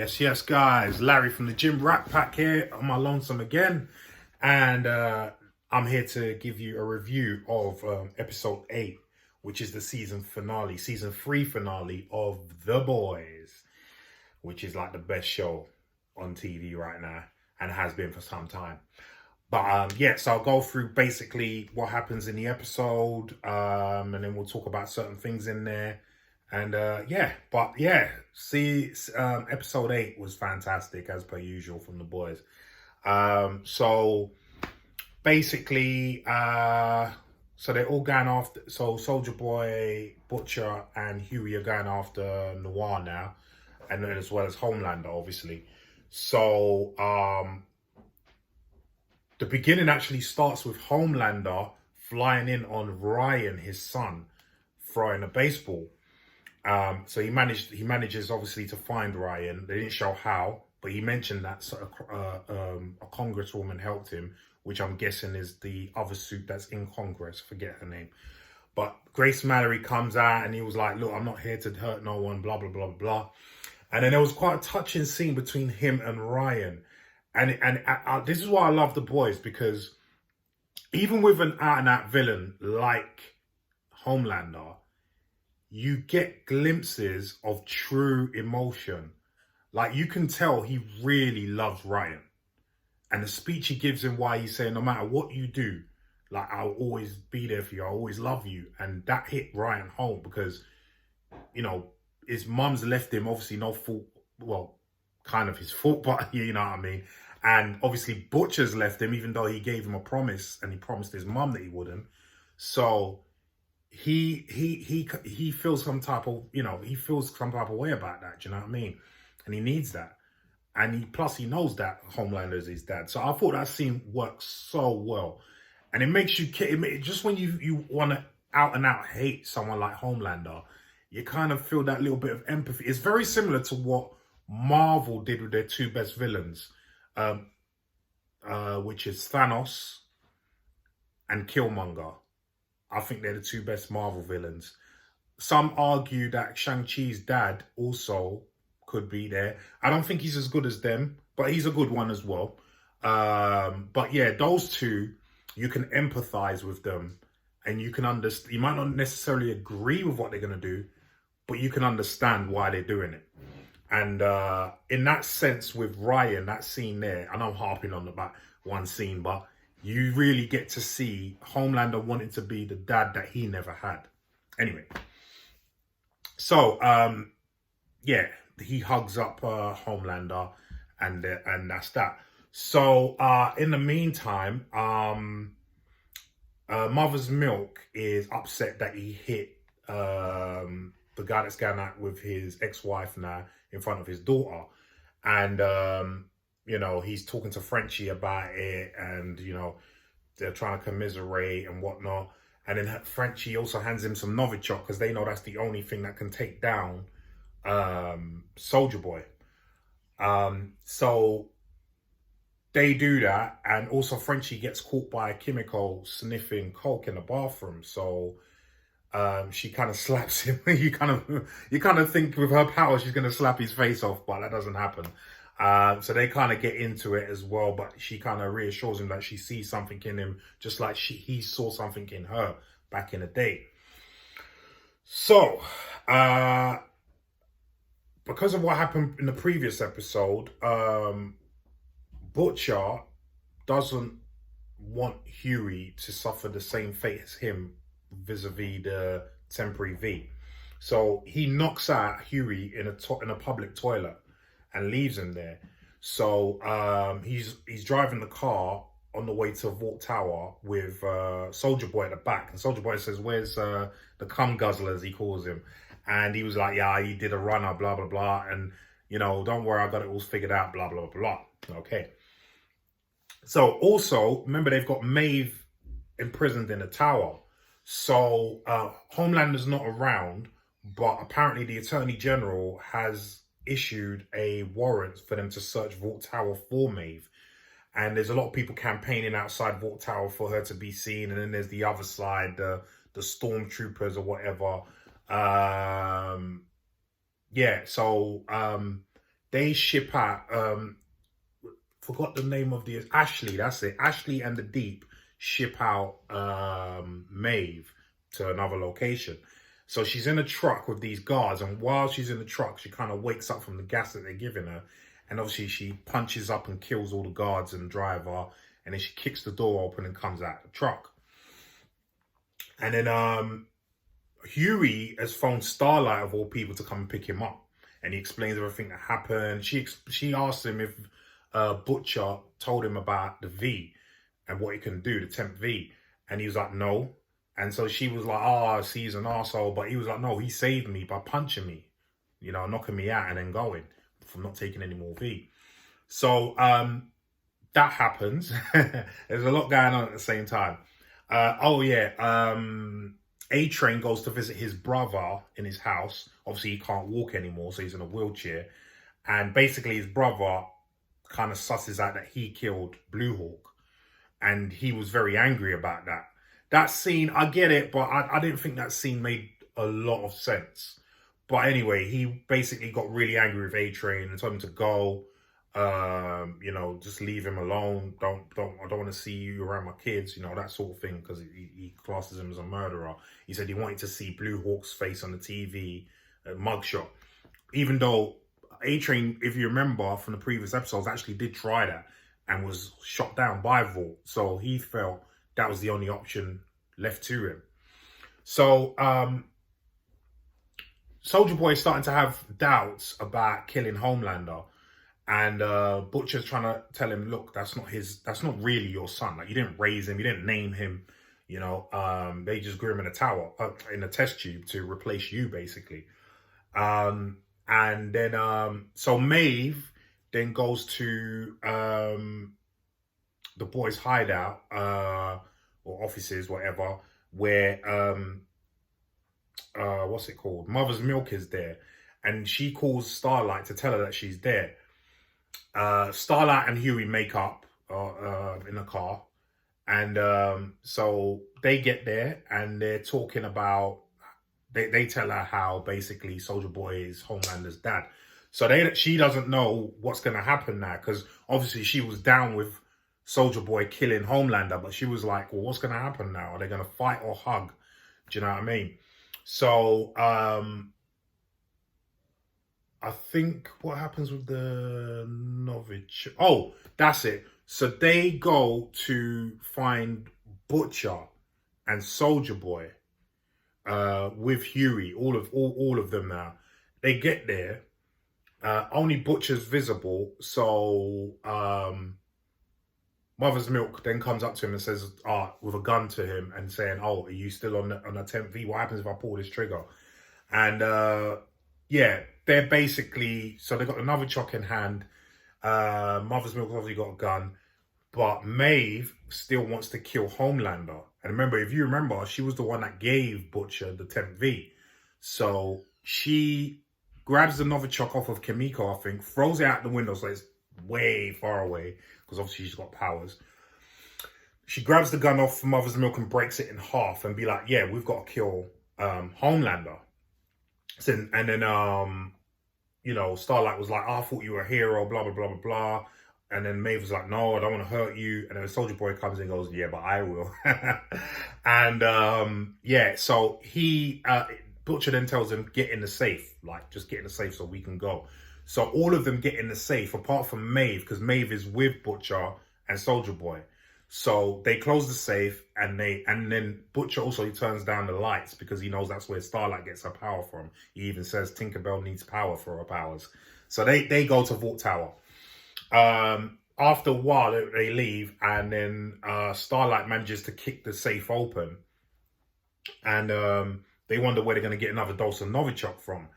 Yes, guys. Larry from the Gym Rat Pack here on my lonesome again. And I'm here to give you a review of episode 8, which is the season 3 finale of The Boys, which is like the best show on TV right now and has been for some time. But so I'll go through basically what happens in the episode, and then we'll talk about certain things in there. And episode 8 was fantastic as per usual from The Boys. So basically, so they're all going after, so Soldier Boy, Butcher, and Huey are going after Noir now, and then as well as Homelander, obviously. So the beginning actually starts with Homelander flying in on Ryan, his son, throwing a baseball. So he manages obviously to find Ryan. They didn't show how, but he mentioned that a congresswoman helped him, which I'm guessing is the other suit that's in Congress. Forget her name. But Grace Mallory comes out and he was like, look, I'm not here to hurt no one, blah, blah, blah, blah. And then there was quite a touching scene between him and Ryan. And this is why I love The Boys, because even with an out-and-out villain like Homelander, you get glimpses of true emotion. Like, you can tell he really loves Ryan. And the speech he gives him, why he's saying, no matter what you do, like, I'll always be there for you. I'll always love you. And that hit Ryan home because, you know, his mum's left him, obviously no fault. Well, kind of his fault, but you know what I mean? And obviously Butcher's left him, even though he gave him a promise and he promised his mum that he wouldn't. So he feels some type of, he feels some type of way about that. Do you know what I mean? And he needs that. And plus he knows that Homelander is his dad. So I thought that scene works so well. And it makes you, just when you want to out and out hate someone like Homelander, you kind of feel that little bit of empathy. It's very similar to what Marvel did with their two best villains, which is Thanos and Killmonger. I think they're the two best Marvel villains. Some argue that Shang-Chi's dad also could be there. I don't think he's as good as them, but he's a good one as well. But yeah, those two, you can empathize with them and you can understand. You might not necessarily agree with what they're going to do, but you can understand why they're doing it. And in that sense with Ryan, that scene there, I know I'm harping on about one scene, but you really get to see Homelander wanting to be the dad that he never had. Anyway, so he hugs up Homelander, and that's that. So in the meantime, Mother's Milk is upset that he hit the guy that's going out with his ex-wife now in front of his daughter, and he's talking to Frenchie about it, and, they're trying to commiserate and whatnot. And then Frenchie also hands him some Novichok because they know that's the only thing that can take down Soldier Boy. So they do that. And also Frenchie gets caught by Kimiko sniffing coke in the bathroom. So she kind of slaps him. you kind of think with her power she's going to slap his face off, but that doesn't happen. So they kind of get into it as well, but she kind of reassures him that she sees something in him, just like he saw something in her back in the day. So, because of what happened in the previous episode, Butcher doesn't want Huey to suffer the same fate as him vis-a-vis the temporary V. So he knocks out Huey in a public toilet and leaves him there. So he's driving the car on the way to Vault Tower with Soldier Boy at the back. And Soldier Boy says, where's the cum guzzler, as he calls him? And he was like, yeah, he did a runner, blah, blah, blah. And, don't worry, I got it all figured out, blah, blah, blah. Okay. So also, remember, they've got Maeve imprisoned in a tower. So Homelander's not around, but apparently the Attorney General has issued a warrant for them to search Vault Tower for Maeve. And there's a lot of people campaigning outside Vault Tower for her to be seen. And then there's the other side, the stormtroopers or whatever. So they ship out, forgot the name of the, Ashley, that's it. Ashley and the Deep ship out Maeve to another location. So she's in a truck with these guards, and while she's in the truck, she kind of wakes up from the gas that they're giving her. And obviously she punches up and kills all the guards and driver, and then she kicks the door open and comes out the truck. And then Huey has phoned Starlight, of all people, to come and pick him up. And he explains everything that happened. She asked him if Butcher told him about the V and what he can do, the temp V. And he was like, no. And so she was like, oh, he's an arsehole. But he was like, no, he saved me by punching me, you know, knocking me out and then going from not taking any more V. So that happens. There's a lot going on at the same time. A-Train goes to visit his brother in his house. Obviously, he can't walk anymore, so he's in a wheelchair. And basically, his brother kind of susses out that he killed Blue Hawk. And he was very angry about that. That scene, I get it, but I didn't think that scene made a lot of sense. But anyway, he basically got really angry with A-Train and told him to go. You know, just leave him alone. I don't want to see you around my kids, you know, that sort of thing, because he classes him as a murderer. He said he wanted to see Blue Hawk's face on the TV, mugshot. Even though A-Train, if you remember from the previous episodes, actually did try that and was shot down by Vought. So he felt that was the only option left to him. So Soulja Boy is starting to have doubts about killing Homelander. And Butcher's trying to tell him, look, that's not really your son. Like, you didn't raise him, you didn't name him, you know. They just grew him in a tower, in a test tube to replace you, basically. And then, so Maeve then goes to the boys' hideout, or offices, whatever, where, what's it called? Mother's Milk is there. And she calls Starlight to tell her that she's there. Starlight and Huey make up in a car, and so they get there and they're talking about, they tell her how basically Soulja Boy is Homelander's dad. So she doesn't know what's going to happen now, because obviously she was down with Soulja Boy killing Homelander, but she was like, well, what's going to happen now? Are they going to fight or hug? Do you know what I mean? So I think what happens with the Novich... Oh, that's it. So they go to find Butcher and Soulja Boy with Huey, all of them now. They get there. Only Butcher's visible. So Mother's Milk then comes up to him and says, with a gun to him and saying, oh, are you still on a temp V? What happens if I pull this trigger? And yeah, they're basically, so they've got another chock in hand. Mother's Milk's obviously got a gun, but Maeve still wants to kill Homelander. And remember, if you remember, she was the one that gave Butcher the temp V. So she grabs the Novichok off of Kimiko, I think, throws it out the window, so it's way far away, because obviously she's got powers. She grabs the gun off Mother's Milk and breaks it in half and be like, yeah, we've got to kill Homelander. So, and then, you know, Starlight was like, oh, I thought you were a hero, blah, blah, blah, blah, blah. And then Maeve was like, no, I don't want to hurt you. And then Soulja Boy comes in and goes, yeah, but I will. And, yeah, so Butcher then tells him, get in the safe. Like, just get in the safe so we can go. So all of them get in the safe, apart from Maeve, because Maeve is with Butcher and Soulja Boy. So they close the safe, and then Butcher also turns down the lights because he knows that's where Starlight gets her power from. He even says Tinkerbell needs power for her powers. So they go to Vought Tower. After a while, they leave, and then Starlight manages to kick the safe open. And they wonder where they're going to get another dose of Novichok from.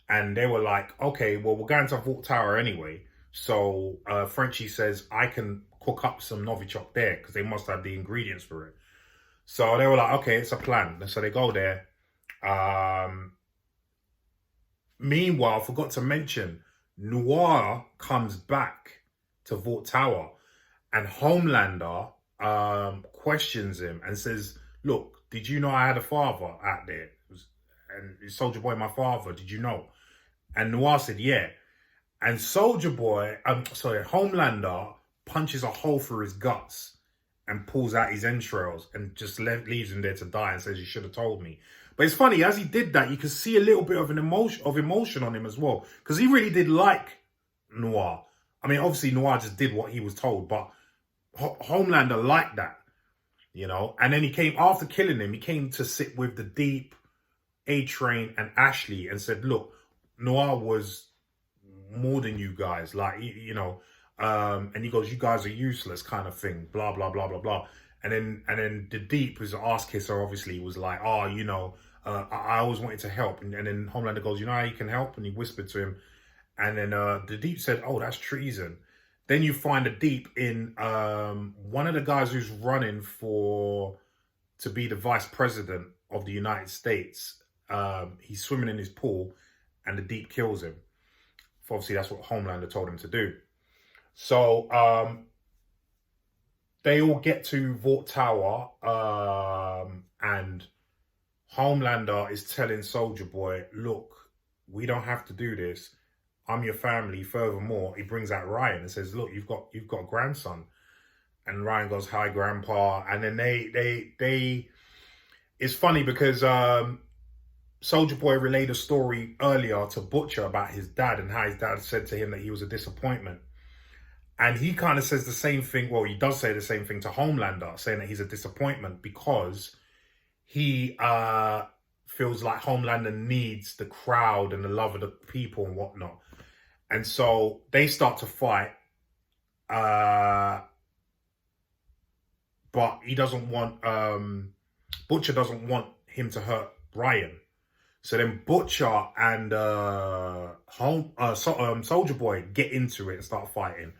And they were like, okay, well, we're going to Vought Tower anyway. So Frenchie says, I can cook up some Novichok there, because they must have the ingredients for it. So they were like, okay, it's a plan. So they go there. Meanwhile, I forgot to mention, Noir comes back to Vought Tower, and Homelander questions him and says, look, did you know I had a father out there? And is Soulja Boy my father? Did you know? And Noir said, yeah. And Soldier Boy, Homelander punches a hole through his guts and pulls out his entrails and just leaves him there to die and says, "You should have told me." But it's funny, as he did that, you could see a little bit of emotion on him as well, because he really did like Noir. I mean, obviously Noir just did what he was told, but Homelander liked that, you know. And then he came, after killing him, he came to sit with the Deep, A-Train, and Ashley and said, "Look, Noir was more than you guys, like, you know." And he goes, "You guys are useless," kind of thing, blah blah blah blah blah. And then the Deep, who's an ass kisser, obviously was like, "Oh, you know, I always wanted to help." And then Homelander goes, "You know how you can help?" And he whispered to him. And then the Deep said, "Oh, that's treason." Then you find the Deep in one of the guys who's running to be the vice president of the United States. He's swimming in his pool, and the Deep kills him. Obviously, that's what Homelander told him to do. So they all get to Vought Tower, and Homelander is telling Soldier Boy, "Look, we don't have to do this. I'm your family." Furthermore, he brings out Ryan and says, "Look, you've got a grandson." And Ryan goes, "Hi, Grandpa." And then they it's funny because Soldier Boy relayed a story earlier to Butcher about his dad and how his dad said to him that he was a disappointment. And he kind of says the same thing. Well, he does say the same thing to Homelander, saying that he's a disappointment because he feels like Homelander needs the crowd and the love of the people and whatnot. And so they start to fight. But he doesn't want, Butcher doesn't want him to hurt Ryan. So then Butcher and Soldier Boy get into it and start fighting.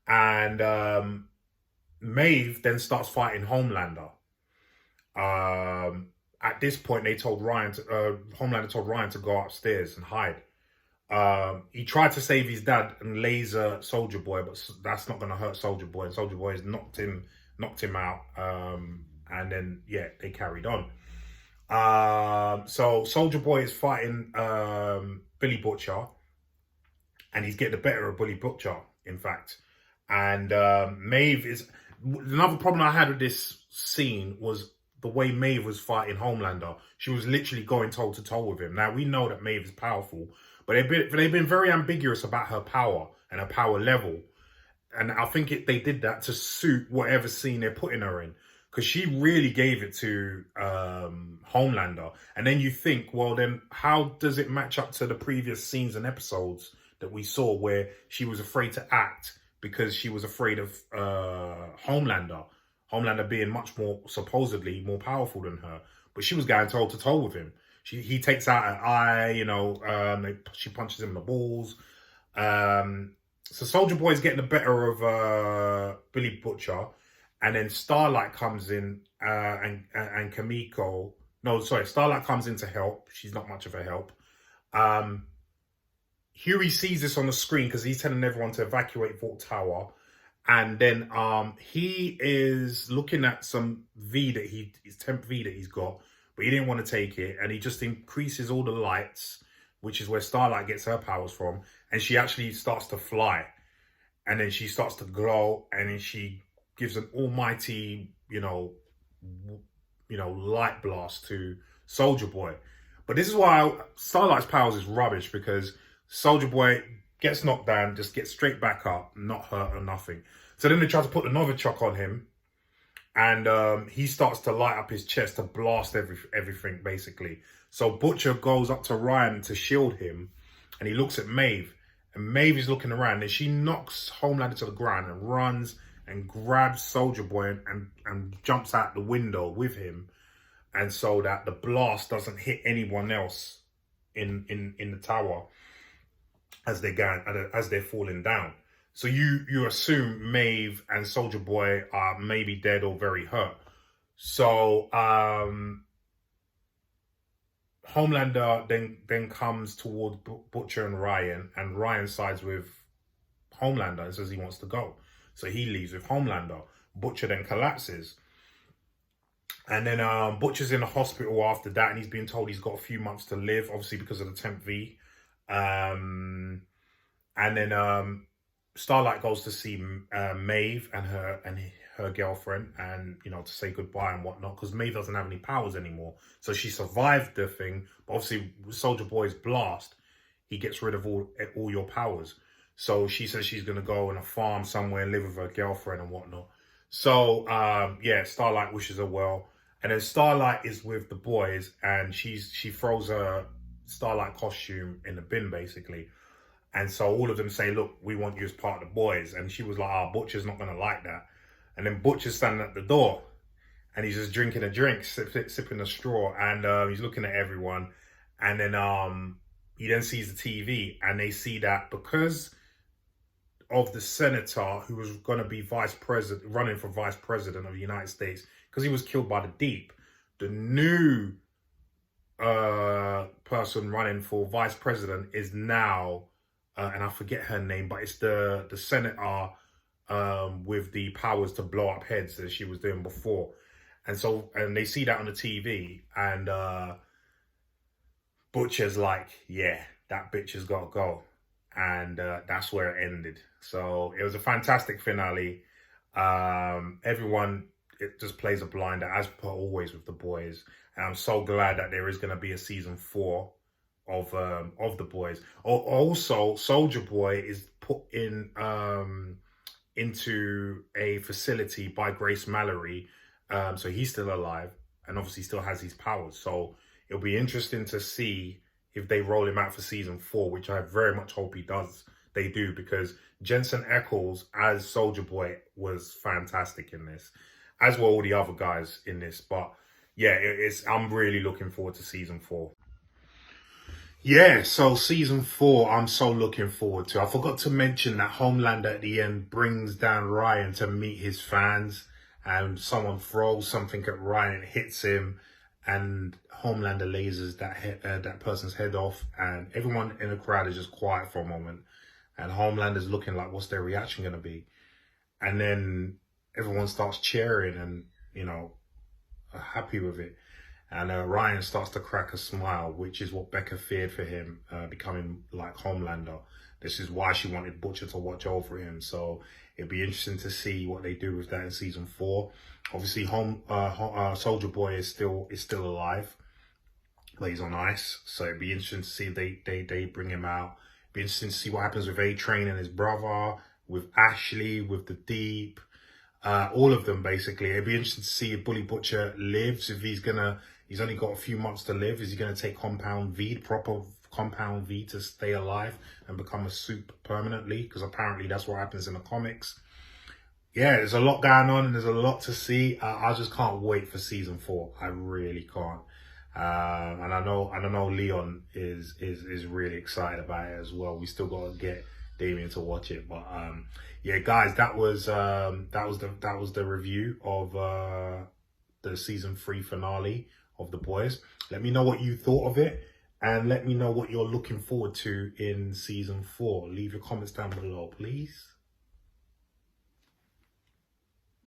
And Maeve then starts fighting Homelander. At this point, Homelander told Ryan to go upstairs and hide. He tried to save his dad and laser Soldier Boy, but that's not going to hurt Soldier Boy. And Soldier Boy has knocked him out. And then, yeah, they carried on. So Soldier Boy is fighting Billy Butcher, and he's getting the better of Billy Butcher, in fact. And Maeve is... Another problem I had with this scene was the way Maeve was fighting Homelander. She was literally going toe-to-toe with him. Now, we know that Maeve is powerful, but they've been very ambiguous about her power and her power level. And I think they did that to suit whatever scene they're putting her in. Because she really gave it to Homelander. And then you think, well, then how does it match up to the previous scenes and episodes that we saw where she was afraid to act because she was afraid of Homelander? Homelander being much more, supposedly, more powerful than her. But she was going toe-to-toe with him. He takes out an eye, you know, she punches him in the balls. So Soldier Boy's getting the better of Billy Butcher. And then Starlight comes in and Kimiko... No, sorry, Starlight comes in to help. She's not much of a help. Huey sees this on the screen because he's telling everyone to evacuate Vought Tower. And then he is looking at some his temp V that he's got, but he didn't want to take it. And he just increases all the lights, which is where Starlight gets her powers from. And she actually starts to fly. And then she starts to glow, and then she gives an almighty, you know, light blast to Soldier Boy. But this is why Starlight's powers is rubbish, because Soldier Boy gets knocked down, just gets straight back up, not hurt or nothing. So then they try to put the Novichok on him, and he starts to light up his chest to blast everything, basically. So Butcher goes up to Ryan to shield him, and he looks at Maeve, and Maeve is looking around, and she knocks Homelander to the ground and runs and grabs Soldier Boy and jumps out the window with him, and so that the blast doesn't hit anyone else in the tower as they're falling down. So you assume Maeve and Soldier Boy are maybe dead or very hurt. So Homelander then comes toward Butcher and Ryan sides with Homelander and says he wants to go. So he leaves with Homelander. Butcher then collapses. And then Butcher's in the hospital after that, and he's being told he's got a few months to live, obviously because of the temp V. And then Starlight goes to see Maeve and her girlfriend, and to say goodbye and whatnot, because Maeve doesn't have any powers anymore. So she survived the thing, but obviously Soldier Boy's blast, he gets rid of all your powers. So she says she's gonna go on a farm somewhere, live with her girlfriend and whatnot. So yeah, Starlight wishes her well, and then Starlight is with the boys, and she throws her Starlight costume in the bin basically. And so all of them say, look, we want you as part of the boys. And she was like, Butcher's not going to like that. And then Butcher's standing at the door, and he's just drinking a drink, sipping a straw. And he's looking at everyone. And then he then sees the TV, and they see that because of the senator who was going to be running for vice president of the United States, because he was killed by the Deep, the new person running for vice president is now... and I forget her name, but it's the senator with the powers to blow up heads that she was doing before. And they see that on the TV, and Butcher's like, yeah, that bitch has got to go. And that's where it ended. So it was a fantastic finale. Everyone, it just plays a blinder, as per always with the boys. And I'm so glad that there is going to be a season 4 of the boys. Also, Soldier Boy is put in into a facility by Grace Mallory, so he's still alive and obviously still has his powers. So it'll be interesting to see if they roll him out for season 4, which I very much hope they do, because Jensen Ackles as Soldier Boy was fantastic in this, as were all the other guys in this. But yeah, I'm really looking forward to season 4. Yeah, so season 4, I'm so looking forward to. I forgot to mention that Homelander at the end brings down Ryan to meet his fans, and someone throws something at Ryan, hits him, and Homelander lasers that person's head off, and everyone in the crowd is just quiet for a moment, and Homelander's looking like, what's their reaction going to be? And then everyone starts cheering and, happy with it. And Ryan starts to crack a smile, which is what Becca feared for him, becoming like Homelander. This is why she wanted Butcher to watch over him. So it'd be interesting to see what they do with that in season 4. Obviously, Soldier Boy is still alive, but he's on ice. So it'd be interesting to see if they bring him out. It'd be interesting to see what happens with A-Train and his brother, with Ashley, with the Deep. All of them, basically. It'd be interesting to see if Bully Butcher lives, if he's only got a few months to live. Is he going to take proper Compound V to stay alive and become a suit permanently? Because apparently that's what happens in the comics. Yeah, there's a lot going on and there's a lot to see. I just can't wait for season 4. I really can't. And I know Leon is really excited about it as well. We still got to get Damien to watch it, but yeah, guys, that was the review of the season 3 finale of The Boys. Let me know what you thought of it, and let me know what you're looking forward to in season 4. Leave your comments down below, please.